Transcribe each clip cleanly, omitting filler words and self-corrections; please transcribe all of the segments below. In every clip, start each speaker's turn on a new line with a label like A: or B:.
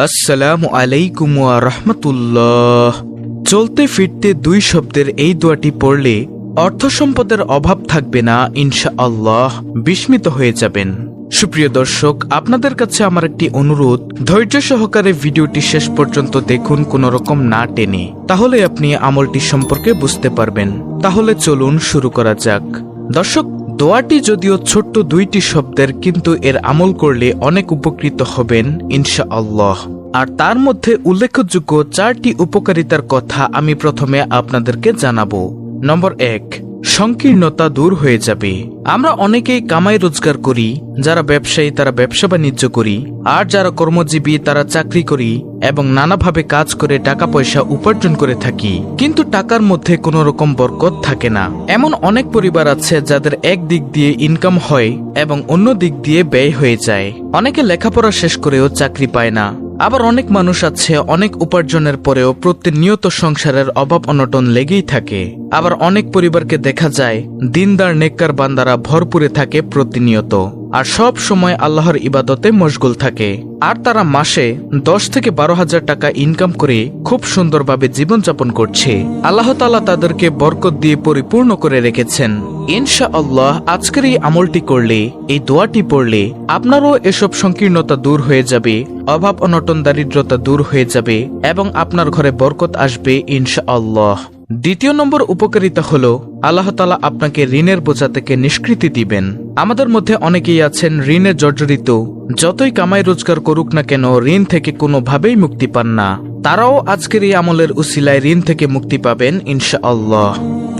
A: আসসালামু আলাইকুম ওয়া রাহমাতুল্লাহ। চলতে ফিরতে দুই শব্দের এই দোয়াটি পড়লে অর্থ সম্পদের অভাব থাকবে না ইনশাআল্লাহ, বিস্মিত হয়ে যাবেন। সুপ্রিয় দর্শক, আপনাদের কাছে আমার একটি অনুরোধ, ধৈর্য সহকারে ভিডিওটি শেষ পর্যন্ত দেখুন, কোনো রকম না টেনে, তাহলে আপনি আমলটি সম্পর্কে বুঝতে পারবেন। তাহলে চলুন শুরু করা যাক। দর্শক, দোয়াটি যদিও ছোট্ট দুইটি শব্দের, কিন্তু এর আমল করলে অনেক উপকৃত হবেন ইনশাআল্লাহ। আর তার মধ্যে উল্লেখযোগ্য 4টি উপকারিতার কথা আমি প্রথমে আপনাদেরকে জানাবো। নম্বর 1, সংকীর্ণতা দূর হয়ে যাবে। আমরা অনেকেই কামাই রোজগার করি, যারা ব্যবসায়ী তারা ব্যবসা বাণিজ্য করি, আর যারা কর্মজীবী তারা চাকরি করি এবং নানাভাবে কাজ করে টাকা পয়সা উপার্জন করে থাকি, কিন্তু টাকার মধ্যে কোনো রকম বরকত থাকে না। এমন অনেক পরিবার আছে যাদের এক দিক দিয়ে ইনকাম হয় এবং অন্য দিক দিয়ে ব্যয় হয়ে যায়। অনেকে লেখাপড়া শেষ করেও চাকরি পায় না। আবার অনেক মানুষ আছে অনেক উপার্জনের পরেও প্রতিনিয়ত সংসারের অভাব অনটন লেগেই থাকে। আবার অনেক পরিবারকে দেখা যায় দিনদার নেককার বান্দারা ভরপুরে থাকে প্রতিনিয়ত, আর সব সময় আল্লাহর ইবাদতে মশগুল থাকে, আর তারা মাসে 10 থেকে 12,000 টাকা ইনকাম করে খুব সুন্দরভাবে জীবনযাপন করছে। আল্লাহ তাআলা তাদেরকে বরকত দিয়ে পরিপূর্ণ করে রেখেছেন। ইনশাআল্লাহ আজকের এই আমলটি করলে, এই দোয়াটি পড়লে আপনারও এসব সংকীর্ণতা দূর হয়ে যাবে, অভাব অনটন দারিদ্রতা দূর হয়ে যাবে এবং আপনার ঘরে বরকত আসবে ইনশাআল্লাহ। দ্বিতীয় নম্বর উপকারিতা হলো, আল্লাহ তাআলা আপনাকে ঋণের বোঝা থেকে নিষ্কৃতি দিবেন। আমাদের মধ্যে অনেকেই আছেন ঋণে জর্জরিত, যতই কামাই রোজগার করুক না কেন ঋণ থেকে কোনোভাবেই মুক্তি পান না। তারাও আজকের এই আমলের উসিলায় ঋণ থেকে মুক্তি পাবেন ইনশাআল্লাহ।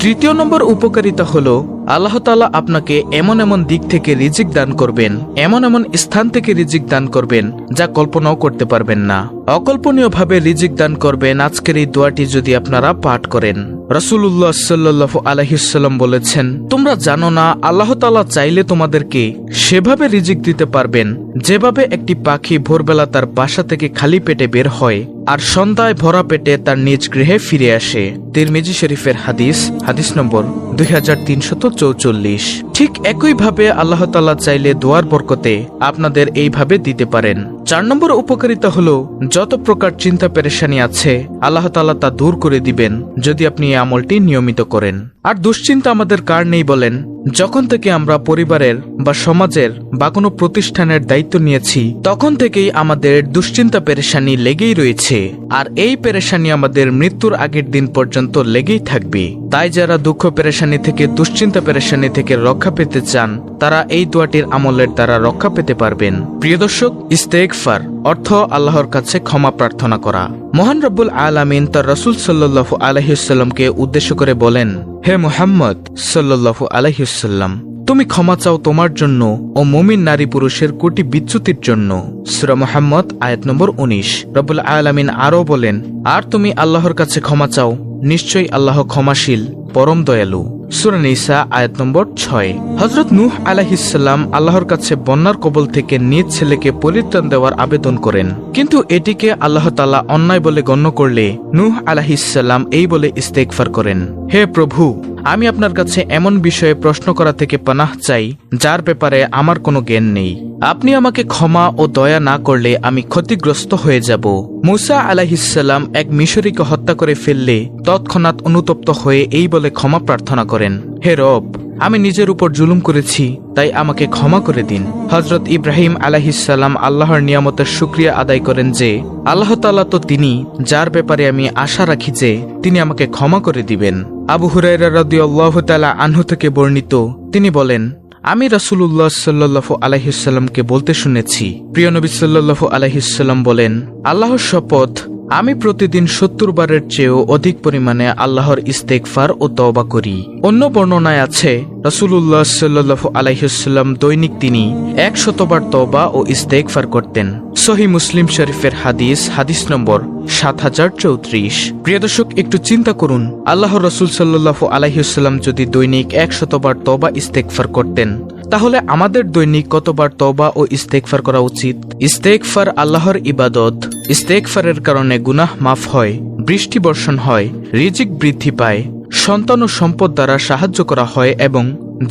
A: তৃতীয় নম্বর উপকারিতা হলো, আল্লাহ তাআলা আপনাকে এমন এমন দিক থেকে রিজিক দান করবেন, এমন এমন স্থান থেকে রিজিক দান করবেন যা কল্পনাও করতে পারবেন না। অকল্পনীয়ভাবে রিজিক দান করবেন আজকের এই দোয়াটি যদি আপনারা পাঠ করেন। রাসূলুল্লাহ সাল্লাল্লাহু আলাইহি ওয়াসাল্লাম বলেছেন, তোমরা জানো না আল্লাহ তাআলা চাইলে তোমাদেরকে সেভাবে রিজিক দিতে পারবেন যেভাবে একটি পাখি ভোরবেলা তার বাসা থেকে খালি পেটে বের হয় আর সন্ধ্যায় ভরা পেটে তার নিজ গৃহে ফিরে আসে। তিরমিজি শরীফের হাদিস নম্বর 2344। ঠিক একইভাবে আল্লাহ তাআলা চাইলে দোয়ার বরকতে আপনাদের এইভাবে দিতে পারেন। 4 নম্বর উপকারিতা হলো, যত প্রকার চিন্তা পেরেশানি আছে আল্লাহ তাআলা তা দূর করে দিবেন যদি আপনি এই আমলটি নিয়মিত করেন। আর দুশ্চিন্তা আমাদের কার নেই বলেন? যখন থেকে আমরা পরিবারের বা সমাজের বা কোনো প্রতিষ্ঠানের দায়িত্ব নিয়েছি তখন থেকেই আমাদের দুশ্চিন্তা পেরেশানি লেগেই রয়েছে, আর এই পেরেশানি আমাদের মৃত্যুর আগের দিন পর্যন্ত লেগেই থাকবে। তাই যারা দুঃখ পেরেশানি থেকে, দুশ্চিন্তা পেরেশানি থেকে রক্ষা পেতে চান তারা এই দোয়াটির আমলের দ্বারা রক্ষা পেতে পারবেন। প্রিয় দর্শক, ইস্তেগফার অর্থ আল্লাহর কাছে ক্ষমা প্রার্থনা করা। মহান রব্বুল আলামিন তার রাসূল সাল্লাল্লাহু আলাইহি ওয়াসাল্লামকে উদ্দেশ্য করে বলেন, হে মুহাম্মদ সাল্লাল্লাহু আলাইহি ওয়াসাল্লাম, তুমি ক্ষমা চাও তোমার জন্য ও মুমিন নারী পুরুষের কোটি বিচ্যুতির জন্য। সূরা মুহাম্মদ আয়াত নম্বর 19। রব্বুল আলামিন আরো বলেন, আর তুমি আল্লাহর কাছে ক্ষমা চাও, নিশ্চয়ই আল্লাহ ক্ষমাশীল পরম দয়ালু। সূরা নিসা আয়াত নম্বর 6। হযরত নূহ আলাইহিস সালাম আল্লাহর কাছে বন্যার কবল থেকে নিজ ছেলেকে পরিত্রাণ দেওয়ার আবেদন করেন, কিন্তু এটিকে আল্লাহ তাআলা অন্যায় বলে গণ্য করলে নূহ আলাইহিস সালাম এই বলে ইস্তেগফার করেন, হে প্রভু, আমি আপনার কাছে এমন বিষয়ে প্রশ্ন করা থেকে পানাহ চাই যার ব্যাপারে আমার কোনো জ্ঞান নেই। আপনি আমাকে ক্ষমা ও দয়া না করলে আমি ক্ষতিগ্রস্ত হয়ে যাব। মূসা আলাইহিস সালাম এক মিশরীকে হত্যা করে ফেললে তৎক্ষণাৎ অনুতপ্ত হয়ে এই বলে ক্ষমা প্রার্থনা করেন, হে রব, আমি নিজের উপর জুলুম করেছি, তাই আমাকে ক্ষমা করে দিন। হযরত ইব্রাহিম আলাইহিস সালাম আল্লাহর নিয়ামতের শুকরিয়া আদায় করেন যে আল্লাহ তাআলা তো তিনি যার ব্যাপারে আমি আশা রাখি যে তিনি আমাকে ক্ষমা করে দিবেন। আবু হুরায়রা রাদিয়াল্লাহু তাআলা আনহু থেকে বর্ণিত, তিনি বলেন, আমি রাসূলুল্লাহ সাল্লাল্লাহু আলাইহি ওয়াসাল্লামকে বলতে শুনেছি, প্রিয় নবী সাল্লাল্লাহু আলাইহি ওয়াসাল্লাম বলেন, আল্লাহর শপথ, আমি প্রতিদিন 70 বারের চেয়েও অধিক পরিমাণে আল্লাহর ইস্তেগফার ও তওবা করি। অন্য বর্ণনায় আছে রাসূলুল্লাহ সাল্লাল্লাহু আলাইহি ওয়াসাল্লাম দৈনিক তিনি 100 বার তওবা ও ইস্তেগফার করতেন। সহিহ মুসলিম শরীফের হাদিস নম্বর 7034। প্রিয় দর্শক, একটু চিন্তা করুন, আল্লাহর রাসূল সাল্লাল্লাহু আলাইহি ওয়াসাল্লাম যদি দৈনিক 100 বার তওবা ইস্তেগফার করতেন, তাহলে আমাদের দৈনিক কতবার তওবা ও ইস্তেগফার করা উচিত? ইস্তেগফার আল্লাহর ইবাদত। ইস্তেগফারের কারণে গুনাহ মাফ হয়, বৃষ্টি বর্ষণ হয়, রিজিক বৃদ্ধি পায়, সন্তান ও সম্পদ দ্বারা সাহায্য করা হয় এবং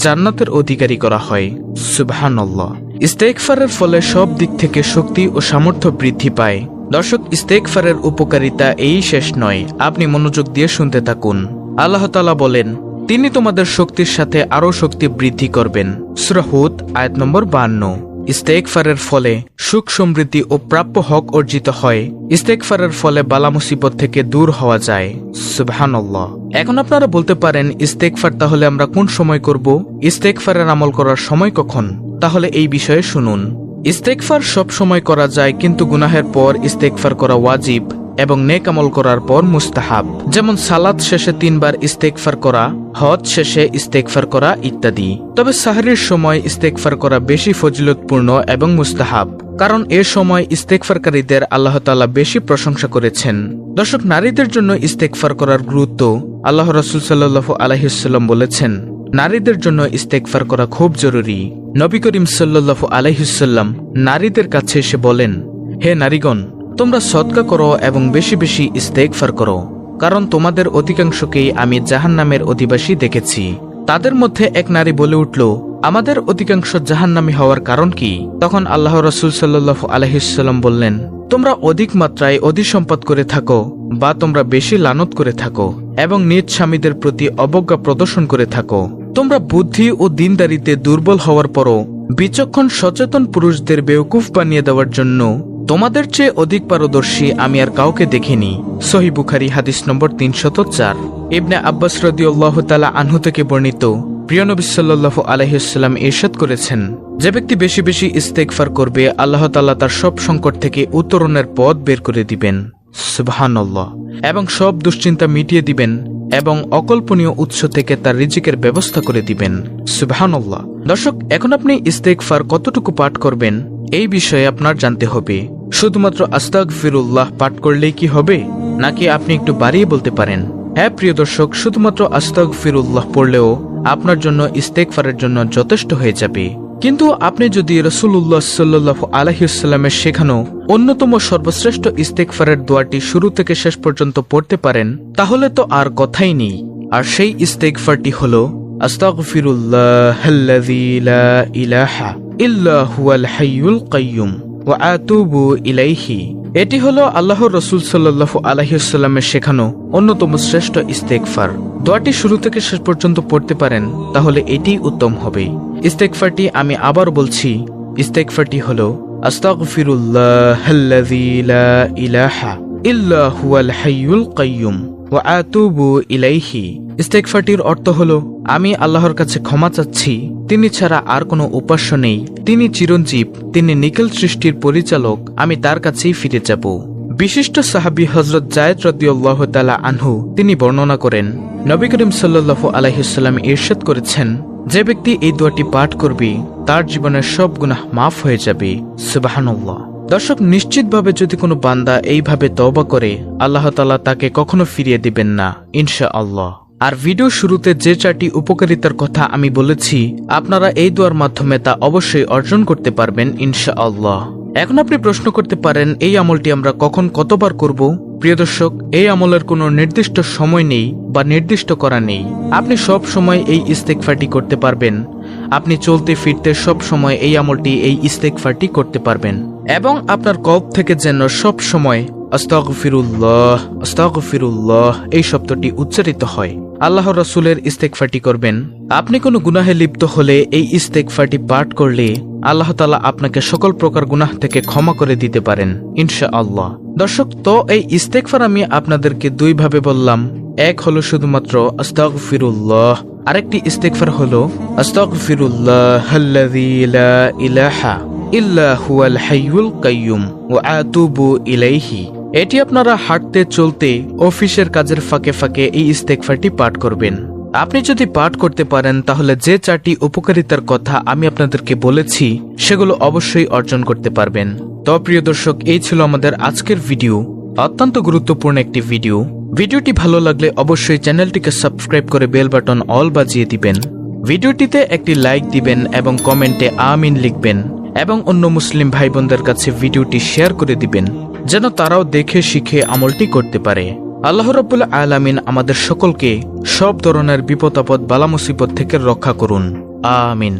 A: জান্নাতের অধিকারী করা হয়। সুবহানাল্লাহ। ইস্তেগফারের ফলে সব দিক থেকে শক্তি ও সামর্থ্য বৃদ্ধি পায়। দর্শক, ইস্তেগফারের উপকারিতা এই শেষ নয়, আপনি মনোযোগ দিয়ে শুনতে থাকুন। আল্লাহ তাআলা বলেন, তিনি তোমাদের শক্তির সাথে আরও শক্তি বৃদ্ধি করবেন। সূরা হুদ আয়াত নম্বর 52। ইস্তেগফারের ফলে সুখ সমৃদ্ধি ও প্রাপ্য হক অর্জিত হয়। ইস্তেগফারের ফলে বালা মুসিবত থেকে দূর হওয়া যায়। সুবহানাল্লাহ। এখন আপনারা বলতে পারেন, ইস্তেগফার তাহলে আমরা কোন সময় করব? ইস্তেগফারের আমল করার সময় কখন? তাহলে এই বিষয়ে শুনুন। ইস্তেগফার সব সময় করা যায়, কিন্তু গুনাহের পর ইস্তেগফার করা ওয়াজিব এবং নেক আমল করার পর মুস্তাহাব। যেমন সালাত শেষে 3 বার ইস্তেগফার করা, হজ শেষে ইস্তেগফার করা ইত্যাদি। তবে সাহরির সময় ইস্তেগফার করা বেশি ফজিলতপূর্ণ এবং মুস্তাহাব, কারণ এ সময় ইস্তেগফারকারীদের আল্লাহ তাআলা বেশি প্রশংসা করেছেন। দর্শক, নারীদের জন্য ইস্তেগফার করার গুরুত্ব আল্লাহ রাসূল সাল্লাল্লাহু আলাইহি ওয়াসাল্লাম বলেছেন, নারীদের জন্য ইস্তেগফার করা খুব জরুরি। নবী করিম সাল্লাল্লাহু আলাইহি ওয়াসাল্লাম নারীদের কাছে এসে বলেন, হে নারীগণ, তোমরা সদকা করো এবং বেশি বেশি ইস্তেগফার করো, কারণ তোমাদের অধিকাংশকেই আমি জাহান্নামের অধিবাসী দেখেছি। তাদের মধ্যে এক নারী বলে উঠল, আমাদের অধিকাংশ জাহান্নামী হওয়ার কারণ কি? তখন আল্লাহ রাসূল সাল্লাল্লাহু আলাইহি ওয়াসাল্লাম বললেন, তোমরা অধিক মাত্রায় অধিসম্পদ করে থাকো, বা তোমরা বেশি লানত করে থাকো এবং নিজ স্বামীদের প্রতি অবজ্ঞা প্রদর্শন করে থাকো। তোমরা বুদ্ধি ও দিনদারিতে দুর্বল হওয়ার পরও বিচক্ষণ সচেতন পুরুষদের বেওকুফ বানিয়ে দেওয়ার জন্য তোমাদের চেয়ে অধিক পারদর্শী আমি আর কাউকে দেখিনি। সহিহ বুখারী হাদিস নম্বর 304। ইবনে আব্বাস রাদিয়াল্লাহু তাআলা আনহু থেকে বর্ণিত, প্রিয় নবী সাল্লাল্লাহু আলাইহি ওয়াসাল্লাম ইরশাদ করেছেন, যে ব্যক্তি বেশি বেশি ইস্তেগফার করবে, আল্লাহ তাআলা তার সব সংকট থেকে উত্তরণের পথ বের করে দিবেন। সুবহানাল্লাহ। এবং সব দুশ্চিন্তা মিটিয়ে দিবেন এবং অকল্পনীয় উৎস থেকে তার রিজিকের ব্যবস্থা করে দিবেন। সুবহানাল্লাহ। দর্শক, এখন আপনি ইস্তেগফার কতটুকু পাঠ করবেন এই বিষয়ে আপনার জানতে হবে। শুধুমাত্র আস্তাগফিরুল্লাহ পাঠ করলেই কি হবে, নাকি আপনি একটু বাড়িয়ে বলতে পারেন? হ্যাঁ প্রিয় দর্শক, শুধুমাত্র আস্তাগফিরুল্লাহ পড়লেও আপনার জন্য ইস্তেগফারের জন্য যথেষ্ট হয়ে যাবে। কিন্তু আপনি যদি রাসূলুল্লাহ সাল্লাল্লাহু আলাইহি ওয়াসাল্লামের শেখানো অন্যতম সর্বশ্রেষ্ঠ ইস্তেগফারের দোয়াটি শুরু থেকে শেষ পর্যন্ত পড়তে পারেন, তাহলে তো আর কথাই নেই। আর সেই ইস্তেগফারটি হলো, আস্তাগফিরুল্লাহাল্লাযী লা ইলাহা ইল্লা হুয়াল হাইয়ুল কাইয়্যুম ওয়া আতুবু ইলাইহি। এটি হলো আল্লাহর রাসূল সাল্লাল্লাহু আলাইহি ওয়াসাল্লামের শেখানো অন্যতম শ্রেষ্ঠ ইস্তেগফার। দোয়াটি শুরু থেকে শেষ পর্যন্ত পড়তে পারেন, তাহলে এটিই উত্তম হবে। ইস্তেগফারটি আমি আবার বলছি, ইস্তেগফারটি হলো আস্তাগফিরুল্লাহাল্লাযী লা ইলাহা ইল্লা হুয়াল হাইয়ুল কাইয়্যুম ওয়া আতুবু ইলাইহি। ইস্তেগফারটির অর্থ হলো, আমি আল্লাহর কাছে ক্ষমা চাচ্ছি, তিনি ছাড়া আর কোনো উপাস্য নেই, তিনি চিরঞ্জীব, তিনি নিখিল সৃষ্টির পরিচালক, আমি তার কাছেই ফিরে যাব। বিশিষ্ট সাহাবী হযরত যায়েদ রাদিয়াল্লাহু তাআলা আনহু তিনি বর্ণনা করেন, নবী করিম সাল্লাল্লাহু আলাইহি ওয়াসাল্লাম ইরশাদ করেছেন, যে ব্যক্তি এই দোয়াটি পাঠ করবে তার জীবনের সব গুনাহ মাফ হয়ে যাবে। সুবহানাল্লাহ। দর্শক, নিশ্চিতভাবে যদি কোনো বান্দা এইভাবে তওবা করে, আল্লাহ তাআলা তাকে কখনো ফিরিয়ে দিবেন না, ইনশাআল্লাহ। আর ভিডিও শুরুতে যে 4টি উপকারিতার কথা আমি বলেছি, আপনারা এই দোয়ার মাধ্যমে তা অবশ্যই অর্জন করতে পারবেন ইনশাআল্লাহ। এখন আপনি প্রশ্ন করতে পারেন, এই আমলটি আমরা কখন কতবার করব? প্রিয় দর্শক, এই আমলের কোনো নির্দিষ্ট সময় নেই বা নির্দিষ্ট করা নেই। আপনি সব সময় এই ইস্তেগফারটি করতে পারবেন। আপনি চলতে ফিরতে সব সময় এই আমলটি, এই ইস্তেগফারটি করতে পারবেন এবং আপনার কল্প থেকে যেন সব সময় আস্তাগফিরুল্লাহ আস্তাগফিরুল্লাহ এই শব্দটি উচ্চারিত হয়। আল্লাহর রাসূলের ইস্তেগফারটি করবেন। আপনি কোনো গুনাহে লিপ্ত হলে এই ইস্তেগফারটি পাঠ করলে আল্লাহ তাআলা আপনাকে সকল প্রকার গুনাহ থেকে ক্ষমা করে দিতে পারেন ইনশাআল্লাহ। দর্শক, তো এই ইস্তেগফার আমি আপনাদেরকে 2 ভাবে বললাম। এক হলো শুধুমাত্র আস্তাগফিরুল্লাহ, আরেকটি ইস্তেগফার হলো আস্তাগফিরুল্লাহাল্লাযী লা ইলাহা ইল্লা হুয়াল হাইয়ুল কাইয়্যুম ওয়া আতুবু ইলাইহি। এটি আপনারা হাঁটতে, চলতে, অফিসের কাজের ফাঁকে ফাঁকে এই ইস্তেগফারটি পাঠ করবেন। আপনি যদি পাঠ করতে পারেন, তাহলে যে 4টি উপকারিতার কথা আমি আপনাদেরকে বলেছি সেগুলো অবশ্যই অর্জন করতে পারবেন। তো প্রিয় দর্শক, এই ছিল আমাদের আজকের ভিডিও, অত্যন্ত গুরুত্বপূর্ণ একটি ভিডিও। ভিডিওটি ভালো লাগলে অবশ্যই চ্যানেলটিকে সাবস্ক্রাইব করে বেল বাটন অল বাজিয়ে দিবেন। ভিডিওটিতে একটি লাইক দিবেন এবং কমেন্টে আমিন লিখবেন এবং অন্য মুসলিম ভাই বোনদের কাছে ভিডিওটি শেয়ার করে দিবেন, যেন তারাও দেখে শিখে আমলটি করতে পারে। আল্লাহ রাব্বুল আলামিন আমাদের সকলকে সব ধরনের বিপদ আপদ বালা মুসিবত থেকে রক্ষা করুন। আমিন।